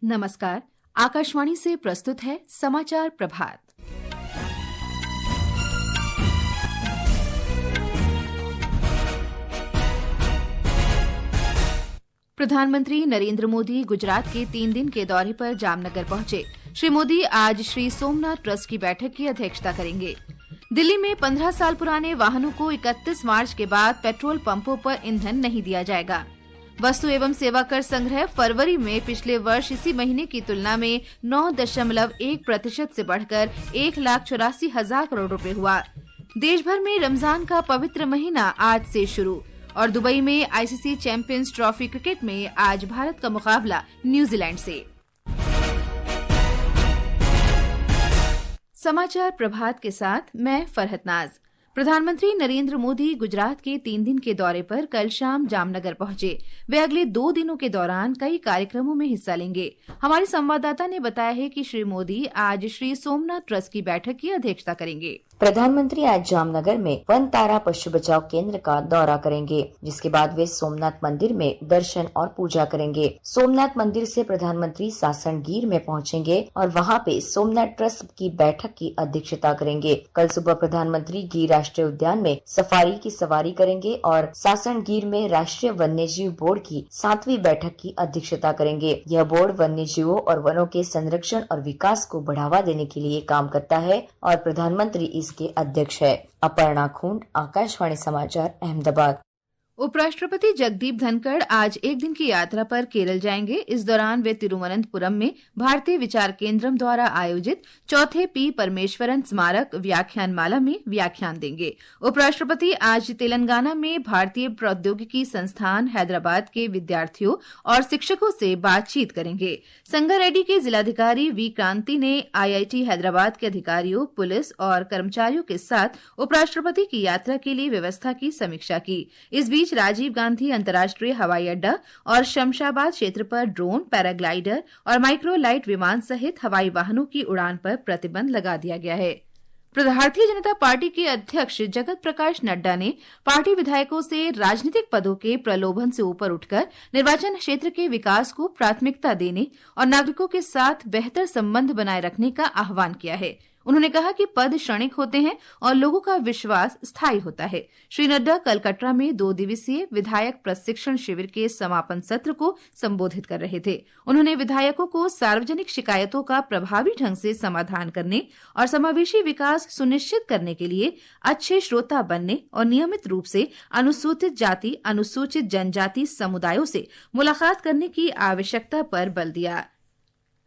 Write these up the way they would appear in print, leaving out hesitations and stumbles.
नमस्कार। आकाशवाणी से प्रस्तुत है समाचार प्रभात। प्रधानमंत्री नरेंद्र मोदी गुजरात के 3 दिन के दौरे पर जामनगर पहुंचे। श्री मोदी आज श्री सोमनाथ ट्रस्ट की बैठक की अध्यक्षता करेंगे। दिल्ली में 15 साल पुराने वाहनों को 31 मार्च के बाद पेट्रोल पंपों पर ईंधन नहीं दिया जाएगा। वस्तु एवं सेवा कर संग्रह फरवरी में पिछले वर्ष इसी महीने की तुलना में 9.1% से बढ़कर 1,84,000 करोड़ रुपए हुआ। देश भर में रमजान का पवित्र महीना आज से शुरू और दुबई में आईसीसी चैंपियंस ट्रॉफी क्रिकेट में आज भारत का मुकाबला न्यूजीलैंड से। समाचार प्रभात के साथ मैं फरहत नाज। प्रधानमंत्री नरेंद्र मोदी गुजरात के 3 दिन के दौरे पर कल शाम जामनगर पहुंचे। वे अगले 2 दिनों के दौरान कई कार्यक्रमों में हिस्सा लेंगे। हमारे संवाददाता ने बताया है कि श्री मोदी आज श्री सोमनाथ ट्रस्ट की बैठक की अध्यक्षता करेंगे। प्रधानमंत्री आज जामनगर में वन तारा पशु बचाव केंद्र का दौरा करेंगे, जिसके बाद वे सोमनाथ मंदिर में दर्शन और पूजा करेंगे। सोमनाथ मंदिर से प्रधानमंत्री सासणगीर में पहुंचेंगे और वहां पे सोमनाथ ट्रस्ट की बैठक की अध्यक्षता करेंगे। कल सुबह प्रधानमंत्री गिर राष्ट्रीय उद्यान में सफारी की सवारी करेंगे और सासणगीर में राष्ट्रीय वन्यजीव बोर्ड की 7वीं बैठक की अध्यक्षता करेंगे। यह बोर्ड वन्य जीवों और वनों के संरक्षण और विकास को बढ़ावा देने के लिए काम करता है और प्रधानमंत्री इसके अध्यक्ष है। अपर्णा खूंट, आकाशवाणी समाचार, अहमदाबाद। उपराष्ट्रपति जगदीप धनखड़ आज 1 दिन की यात्रा पर केरल जाएंगे। इस दौरान वे तिरुवनंतपुरम में भारतीय विचार केंद्रम द्वारा आयोजित चौथे पी परमेश्वरन स्मारक व्याख्यानमाला में व्याख्यान देंगे। उपराष्ट्रपति आज तेलंगाना में भारतीय प्रौद्योगिकी संस्थान हैदराबाद के विद्यार्थियों और शिक्षकों से बातचीत करेंगे। संगारेड्डी के जिलाधिकारी वी क्रांति ने आईआईटी हैदराबाद के अधिकारियों, पुलिस और कर्मचारियों के साथ उपराष्ट्रपति की यात्रा के लिए व्यवस्था की समीक्षा की। इस बीच राजीव गांधी अंतर्राष्ट्रीय हवाई अड्डा और शमशाबाद क्षेत्र पर ड्रोन, पैराग्लाइडर और माइक्रोलाइट विमान सहित हवाई वाहनों की उड़ान पर प्रतिबंध लगा दिया गया है। भारतीय जनता पार्टी के अध्यक्ष जगत प्रकाश नड्डा ने पार्टी विधायकों से राजनीतिक पदों के प्रलोभन से ऊपर उठकर निर्वाचन क्षेत्र के विकास को प्राथमिकता देने और नागरिकों के साथ बेहतर संबंध बनाए रखने का आह्वान किया है। उन्होंने कहा कि पद क्षणिक होते हैं और लोगों का विश्वास स्थायी होता है। श्री नड्डा कल कटरा में 2 दिवसीय विधायक प्रशिक्षण शिविर के समापन सत्र को संबोधित कर रहे थे। उन्होंने विधायकों को सार्वजनिक शिकायतों का प्रभावी ढंग से समाधान करने और समावेशी विकास सुनिश्चित करने के लिए अच्छे श्रोता बनने और नियमित रूप से अनुसूचित जाति, अनुसूचित जनजाति समुदायों से मुलाकात करने की आवश्यकता पर बल दिया।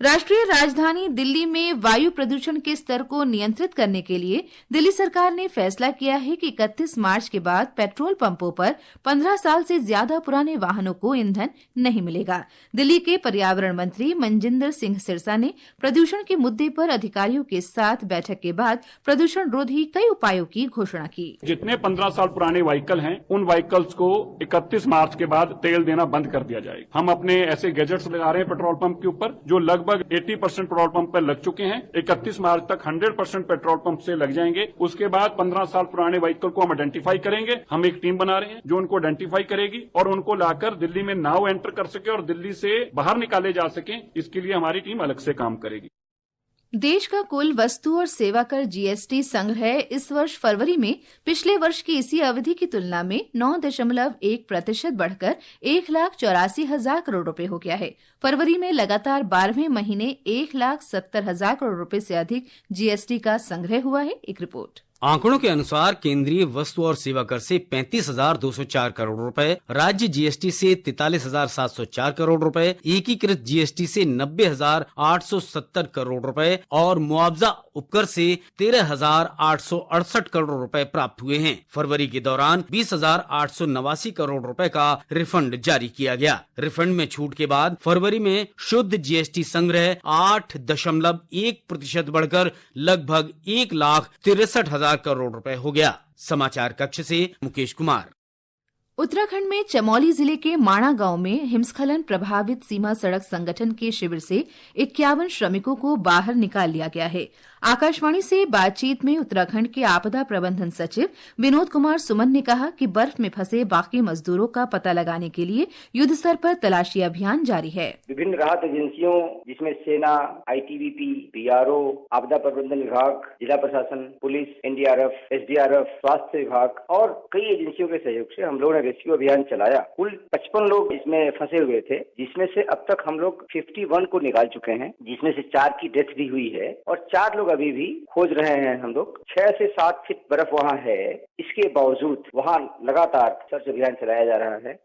राष्ट्रीय राजधानी दिल्ली में वायु प्रदूषण के स्तर को नियंत्रित करने के लिए दिल्ली सरकार ने फैसला किया है कि 31 मार्च के बाद पेट्रोल पंपों पर 15 साल से ज्यादा पुराने वाहनों को ईंधन नहीं मिलेगा। दिल्ली के पर्यावरण मंत्री मनजिंदर सिंह सिरसा ने प्रदूषण के मुद्दे पर अधिकारियों के साथ बैठक के बाद प्रदूषण रोधी कई उपायों की घोषणा की। जितने 15 साल पुराने व्हीकल हैं, उन व्हीकल्स को 31 मार्च के बाद तेल देना बंद कर दिया जाएगा। हम अपने ऐसे गैजेट्स लगा रहे हैं पेट्रोल पंप के ऊपर जो लगभग 80% पेट्रोल पंप पर लग चुके हैं। 31 मार्च तक 100% पेट्रोल पंप से लग जाएंगे। उसके बाद 15 साल पुराने व्हीकल को हम आइडेंटिफाई करेंगे। हम एक टीम बना रहे हैं जो उनको आइडेंटिफाई करेगी और उनको लाकर दिल्ली में नाउ एंटर कर सके और दिल्ली से बाहर निकाले जा सके। इसके लिए हमारी टीम अलग से काम करेगी। देश का कुल वस्तु और सेवा कर जीएसटी संग्रह इस वर्ष फरवरी में पिछले वर्ष की इसी अवधि की तुलना में 9.1% बढ़कर 1,84,000 करोड़ रुपए हो गया है। फरवरी में लगातार 12वें महीने 1,70,000 करोड़ रुपए से अधिक जीएसटी का संग्रह हुआ है। एक रिपोर्ट। आंकड़ों के अनुसार केंद्रीय वस्तु और सेवा कर से 35,204 करोड़ रुपए, राज्य जीएसटी से 43,704 करोड़ रुपए, एकीकृत जीएसटी से 90,870 करोड़ रुपए और मुआवजा उपकर से 13,868 करोड़ रुपए प्राप्त हुए हैं। फरवरी के दौरान 20,889 करोड़ रुपए का रिफंड जारी किया गया। रिफंड में छूट के बाद फरवरी में शुद्ध जीएसटी संग्रह 8.1% बढ़कर लगभग 1,63,000 करोड़ रुपए हो गया। समाचार कक्ष से मुकेश कुमार। उत्तराखंड में चमोली जिले के माणा गांव में हिमस्खलन प्रभावित सीमा सड़क संगठन के शिविर से 51 श्रमिकों को बाहर निकाल लिया गया है। आकाशवाणी से बातचीत में उत्तराखंड के आपदा प्रबंधन सचिव विनोद कुमार सुमन ने कहा कि बर्फ में फंसे बाकी मजदूरों का पता लगाने के लिए युद्ध स्तर पर तलाशी अभियान जारी है। विभिन्न राहत एजेंसियों जिसमें सेना, ITBP, BRO, आपदा प्रबंधन विभाग, जिला प्रशासन, पुलिस, NDRF, SDRF, स्वास्थ्य विभाग और कई एजेंसियों के सहयोग से हम लोगों ने रेस्क्यू अभियान चलाया। कुल 55 लोग इसमें फंसे हुए थे, जिसमें से अब तक हम लोग 51 को निकाल चुके हैं, जिसमें से 4 की डेथ भी हुई है और 4 लोग अभी भी खोज रहे हैं। हम लोग 6 से 7 फीट बर्फ वहाँ है, इसके बावजूद वहाँ लगातार सर्च अभियान चलाया जा रहा है।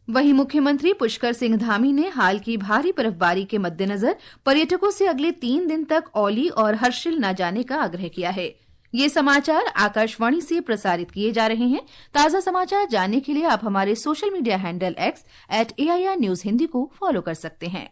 वहीं मुख्यमंत्री पुष्कर सिंह धामी ने हाल की भारी बर्फबारी के मद्देनजर पर्यटकों से अगले 3 दिन तक औली और हर्षिल न जाने का आग्रह किया है। ये समाचार आकाशवाणी से प्रसारित किए जा रहे हैं। ताजा समाचार जानने के लिए आप हमारे social media handle X @AIR News Hindi को फॉलो कर सकते हैं।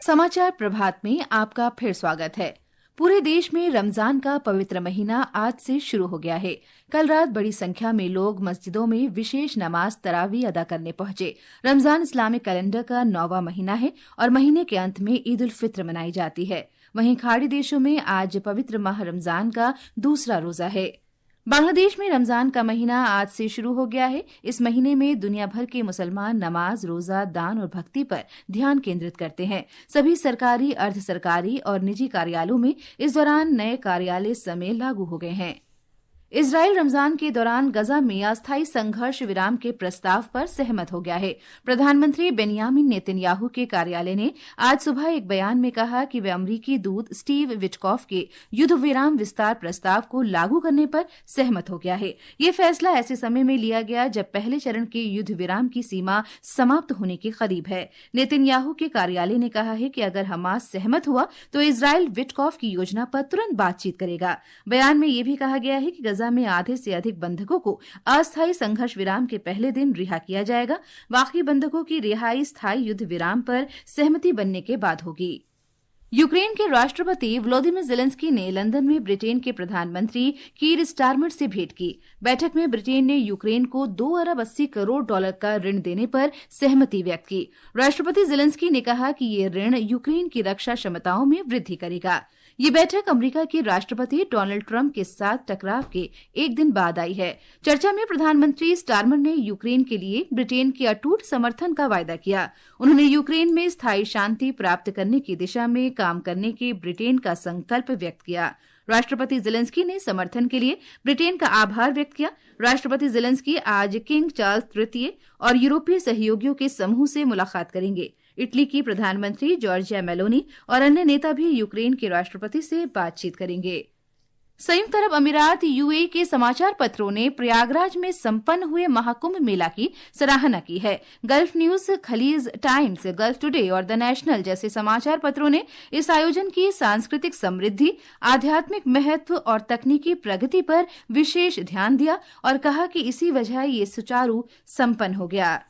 समाचार प्रभात में आपका फिर स्वागत है। पूरे देश में रमजान का पवित्र महीना आज से शुरू हो गया है। कल रात बड़ी संख्या में लोग मस्जिदों में विशेष नमाज तरावी अदा करने पहुंचे। रमजान इस्लामिक कैलेंडर का 9वां महीना है और महीने के अंत में ईद उल फित्र मनाई जाती है। वहीं खाड़ी देशों में आज पवित्र माह रमजान का दूसरा रोजा है। बांग्लादेश में रमजान का महीना आज से शुरू हो गया है। इस महीने में दुनिया भर के मुसलमान नमाज, रोजा, दान और भक्ति पर ध्यान केंद्रित करते हैं। सभी सरकारी, अर्ध सरकारी और निजी कार्यालयों में इस दौरान नए कार्यालय समय लागू हो गए हैं। इजराइल रमजान के दौरान गजा में अस्थायी संघर्ष विराम के प्रस्ताव पर सहमत हो गया है। प्रधानमंत्री बेंयामिन नेतन्याहू के कार्यालय ने आज सुबह एक बयान में कहा कि वे अमरीकी दूत स्टीव विटकॉफ के युद्ध विराम विस्तार प्रस्ताव को लागू करने पर सहमत हो गया है। ये फैसला ऐसे समय में लिया गया जब पहले चरण के युद्ध विराम की सीमा समाप्त होने के करीब है। नेतन्याहू के कार्यालय ने कहा है कि अगर हमास सहमत हुआ तो इजराइल विटकॉफ की योजना पर तुरंत बातचीत करेगा। बयान में यह भी कहा गया है कि गजा में आधे से अधिक बंधकों को अस्थायी संघर्ष विराम के पहले दिन रिहा किया जाएगा। बाकी बंधकों की रिहाई स्थायी युद्ध विराम पर सहमति बनने के बाद होगी। यूक्रेन के राष्ट्रपति व्लादिमीर ज़ेलेंस्की ने लंदन में ब्रिटेन के प्रधानमंत्री कीर स्टारमर से भेंट की। बैठक में ब्रिटेन ने यूक्रेन को $2 अरब 80 करोड़ का ऋण देने पर सहमति व्यक्त की। राष्ट्रपति ज़ेलेंस्की ने कहा कि ये ऋण यूक्रेन की रक्षा क्षमताओं में वृद्धि करेगा। ये बैठक अमेरिका के राष्ट्रपति डोनाल्ड ट्रंप के साथ टकराव के एक दिन बाद आई है। चर्चा में प्रधानमंत्री स्टारमर ने यूक्रेन के लिए ब्रिटेन के अटूट समर्थन का वायदा किया। उन्होंने यूक्रेन में स्थायी शांति प्राप्त करने की दिशा में काम करने के ब्रिटेन का संकल्प व्यक्त किया। राष्ट्रपति ज़ेलेंस्की ने समर्थन के लिए ब्रिटेन का आभार व्यक्त किया। राष्ट्रपति ज़ेलेंस्की आज किंग चार्ल्स तृतीय और यूरोपीय सहयोगियों के समूह से मुलाकात करेंगे। इटली की प्रधानमंत्री जॉर्जिया मेलोनी और अन्य नेता भी यूक्रेन के राष्ट्रपति से बातचीत करेंगे। संयुक्त अरब अमीरात UAE के समाचार पत्रों ने प्रयागराज में संपन्न हुए महाकुंभ मेला की सराहना की है। Gulf news, Khaleej Times, gulf today और द नेशनल जैसे समाचार पत्रों ने इस आयोजन की सांस्कृतिक समृद्धि, आध्यात्मिक महत्व और तकनीकी प्रगति पर विशेष ध्यान दिया और कहा कि इसी वजह ये सुचारू संपन्न हो गया।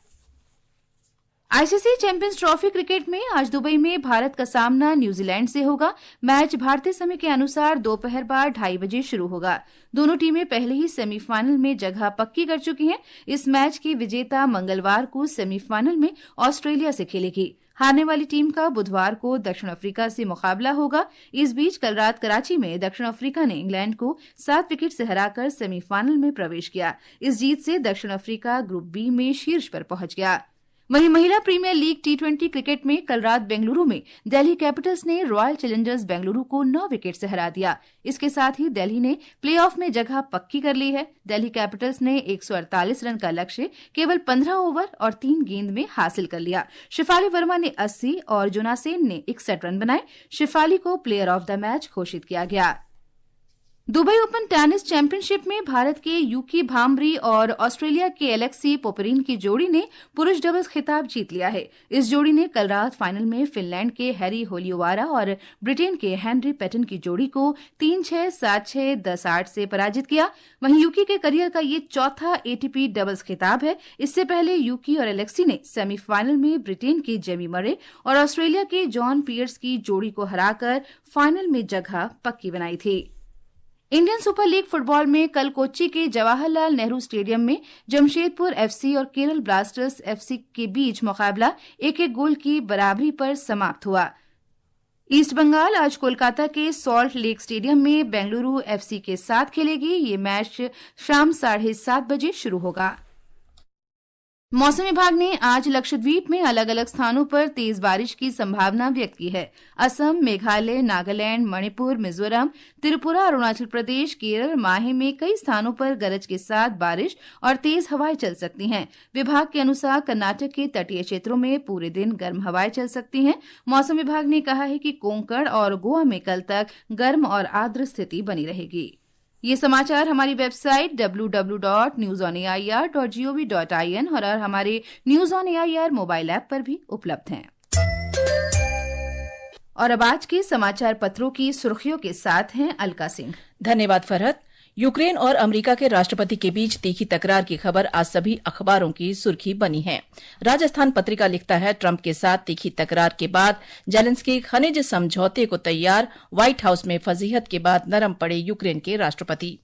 ICC चैंपियंस ट्रॉफी क्रिकेट में आज दुबई में भारत का सामना न्यूजीलैंड से होगा। मैच भारतीय समय के अनुसार दोपहर बाद 2:30 बजे शुरू होगा। दोनों टीमें पहले ही सेमीफाइनल में जगह पक्की कर चुकी हैं। इस मैच की विजेता मंगलवार को सेमीफाइनल में ऑस्ट्रेलिया से खेलेगी। हारने वाली टीम का बुधवार को दक्षिण अफ्रीका से मुकाबला होगा। इस बीच कल रात कराची में दक्षिण अफ्रीका ने इंग्लैंड को 7 विकेट से हराकर सेमीफाइनल में प्रवेश किया। इस जीत से दक्षिण अफ्रीका ग्रुप बी में शीर्ष पर पहुंच गया। वहीं महिला प्रीमियर लीग T20 क्रिकेट में कल रात बेंगलुरु में दिल्ली कैपिटल्स ने रॉयल चैलेंजर्स बेंगलुरु को 9 विकेट से हरा दिया। इसके साथ ही दिल्ली ने प्लेऑफ में जगह पक्की कर ली है। दिल्ली कैपिटल्स ने 148 रन का लक्ष्य केवल 15 ओवर और 3 गेंद में हासिल कर लिया। शिफाली वर्मा ने 80 और जोनासेन ने 61 रन बनाए। शिफाली को प्लेयर ऑफ द मैच घोषित किया गया। दुबई ओपन टेनिस चैंपियनशिप में भारत के यूकी भाम्बरी और ऑस्ट्रेलिया के एलेक्सी पोपरिन की जोड़ी ने पुरुष डबल्स खिताब जीत लिया है। इस जोड़ी ने कल रात फाइनल में फिनलैंड के हैरी होलियोवारा और ब्रिटेन के हेनरी पैटन की जोड़ी को 3-6, 7-6, 10-8 से पराजित किया। वहीं यूकी के करियर का ये चौथा ATP डबल्स खिताब है। इससे पहले यूकी और एलेक्सी ने सेमीफाइनल में ब्रिटेन के जेमी मरे और ऑस्ट्रेलिया के जॉन पियर्स की जोड़ी को हराकर फाइनल में जगह पक्की बनाई थी। इंडियन सुपर लीग फुटबॉल में कल कोच्चि के जवाहरलाल नेहरू स्टेडियम में जमशेदपुर FC और केरल ब्लास्टर्स FC के बीच मुकाबला 1-1 गोल की बराबरी पर समाप्त हुआ। ईस्ट बंगाल आज कोलकाता के सॉल्ट लेक स्टेडियम में बेंगलुरु एफसी के साथ खेलेगी। ये मैच शाम 7:30 बजे शुरू होगा। मौसम विभाग ने आज लक्षद्वीप में अलग अलग स्थानों पर तेज बारिश की संभावना व्यक्त की है। असम, मेघालय, नागालैंड, मणिपुर, मिजोरम, त्रिपुरा, अरुणाचल प्रदेश, केरल, माहे में कई स्थानों पर गरज के साथ बारिश और तेज हवाएं चल सकती हैं। विभाग के अनुसार कर्नाटक के तटीय क्षेत्रों में पूरे दिन गर्म हवाएं चल सकती हैं। मौसम विभाग ने कहा है कि कोंकण और गोवा में कल तक गर्म और आर्द्र स्थिति बनी रहेगी। ये समाचार हमारी वेबसाइट www.newsonair.gov.in और हमारे news on AIR mobile app पर भी उपलब्ध हैं। और अब आज के समाचार पत्रों की सुर्खियों के साथ हैं अलका सिंह। धन्यवाद फरहत। यूक्रेन और अमेरिका के राष्ट्रपति के बीच तीखी तकरार की खबर आज सभी अखबारों की सुर्खी बनी है। राजस्थान पत्रिका लिखता है, ट्रंप के साथ तीखी तकरार के बाद जेलेंस्की खनिज समझौते को तैयार, व्हाइट हाउस में फजीहत के बाद नरम पड़े यूक्रेन के राष्ट्रपति।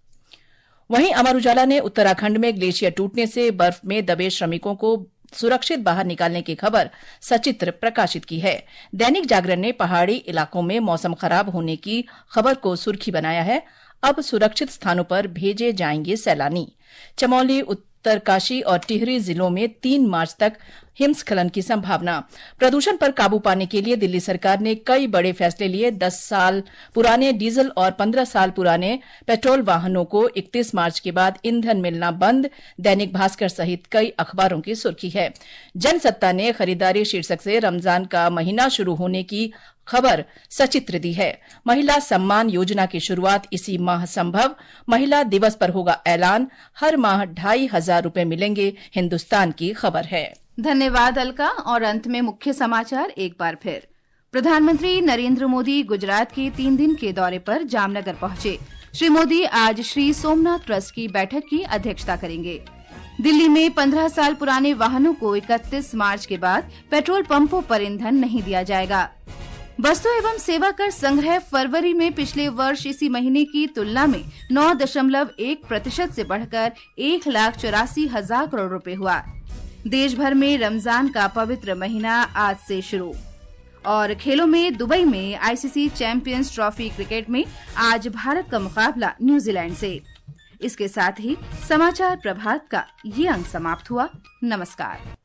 वहीं अमर उजाला ने उत्तराखंड में ग्लेशियर टूटने से बर्फ में दबे श्रमिकों को सुरक्षित बाहर निकालने की खबर सचित्र प्रकाशित की है। दैनिक जागरण ने पहाड़ी इलाकों में मौसम खराब होने की खबर को सुर्खी बनाया है। अब सुरक्षित स्थानों पर भेजे जाएंगे सैलानी। चमोली, उत्तरकाशी और टिहरी जिलों में 3 मार्च तक हिमस्खलन की संभावना। प्रदूषण पर काबू पाने के लिए दिल्ली सरकार ने कई बड़े फैसले लिए। 10 साल पुराने डीजल और 15 साल पुराने पेट्रोल वाहनों को 31 मार्च के बाद ईंधन मिलना बंद। दैनिक भास्कर सहित कई अखबारों की सुर्खी है। जनसत्ता ने खरीदारी शीर्षक से रमजान का महीना शुरू होने की खबर सचित्र दी है। महिला सम्मान योजना की शुरुआत इसी माह संभव। महिला दिवस पर होगा ऐलान। हर माह 2,500 रुपए मिलेंगे, हिंदुस्तान की खबर है। धन्यवाद अलका। और अंत में मुख्य समाचार एक बार फिर। प्रधानमंत्री नरेंद्र मोदी गुजरात के 3 दिन के दौरे पर जामनगर पहुंचे। श्री मोदी आज श्री सोमनाथ ट्रस्ट की बैठक की अध्यक्षता करेंगे। दिल्ली में 15 साल पुराने वाहनों को 31 मार्च के बाद पेट्रोल पंपों पर ईंधन नहीं दिया जाएगा। वस्तु एवं सेवा कर संग्रह फरवरी में पिछले वर्ष इसी महीने की तुलना में 9.1% से बढ़कर 1,84,000 करोड़ रुपए हुआ। देश भर में रमजान का पवित्र महीना आज से शुरू। और खेलों में दुबई में आईसीसी चैंपियंस ट्रॉफी क्रिकेट में आज भारत का मुकाबला न्यूजीलैंड से। इसके साथ ही समाचार प्रभात का ये अंक समाप्त हुआ। नमस्कार।